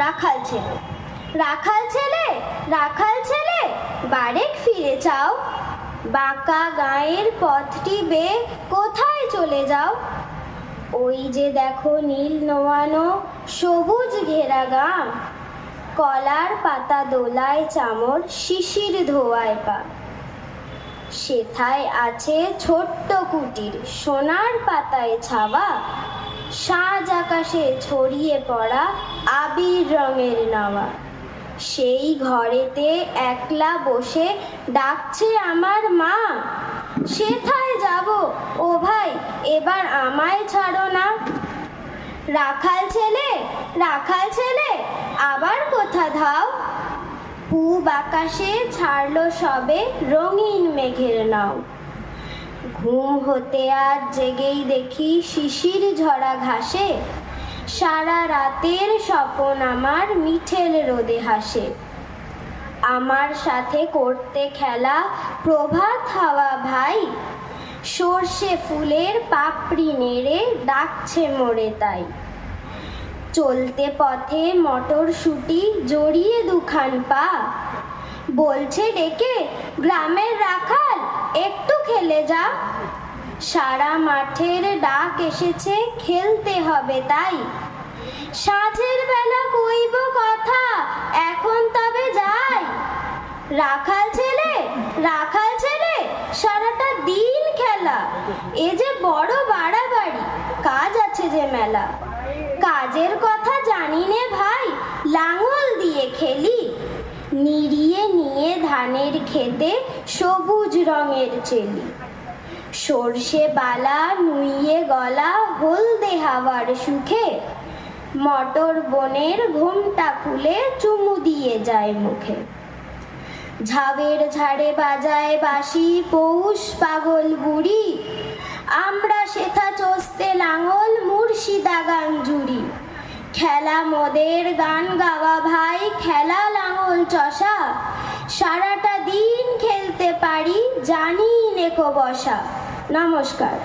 রাখাল ছেলে, রাখাল ছেলে, রাখাল ছেলে, বারেক ফিরে চাও। বাঁকা গাঁয়ের পথটি বেয়ে কোথায় চলে যাও? ওই যে দেখো নীল নোয়ানো সবুজ ঘেরা গ্রাম, কলার পাতা দোলায় চামর, শিশির ধোয়ায় পা। সেথায় আছে ছোট্ট কুটির, সোনার পাতায় ছাওয়া, সাজ আকাশে ছড়িয়ে পড়া আবির রঙের নাওয়া। সেই ঘরেতে একলা বসে ডাকছে আমার মা, সেথায় যাব ও ভাই, এবার আমায় ছাড়ো না। রাখাল ছেলে, রাখাল ছেলে, আবার কোথা ধাও? পূব আকাশে ছাড়লো সবে রঙিন মেঘের নাও। ঘুম হতে আজ জেগেই দেখি শিশির ঝরা ঘাসে, সারা রাতের স্বপন আমার মিঠেল রোদে হাসে। আমার সাথে করতে খেলা প্রভাত হাওয়া ভাই, সর্ষে ফুলের পাপড়ি নেড়ে ডাকছে মোরে তাই। চলতে পথে মটরশুঁটি জড়িয়ে দুখান পা, বলছে ডেকে গ্রামের রাখাল একটু খেলে যা। সারা মাঠের ডাক এসেছে, খেলতে হবে তাই। সাঁঝের বেলা কইব কথা, এখন তবে যাই। রাখাল ছেলে, রাখাল ছেলে, সারাটা দিন খেলা, এ যে বড় বাড়াবাড়ি, কাজ আছে যে মেলা। কাজের কথা জানি নে ভাই, লাঙল দিয়ে খেলি, নিড়িয়ে নিয়ে ধানের খেতে সবুজ রঙের চেলি। সর্ষে বালা নুইয়ে গলা হলদে হাওয়ার সুখে, মটর বনের ঘোমটা খুলে চুমু দিয়ে যায় মুখে। ঝাবের ঝাড়ে বাজায় বাঁশি পৌষ পাগল বুড়ি, আমরা সেথা চষতে লাঙল মুর্শিদা গান জুড়ি। খেলা মোদের গান গাওয়া ভাই, খেলা লাঙল চষা, সারাটা দিন খেলতে পারি জানি নেকো বসা। নমস্কার।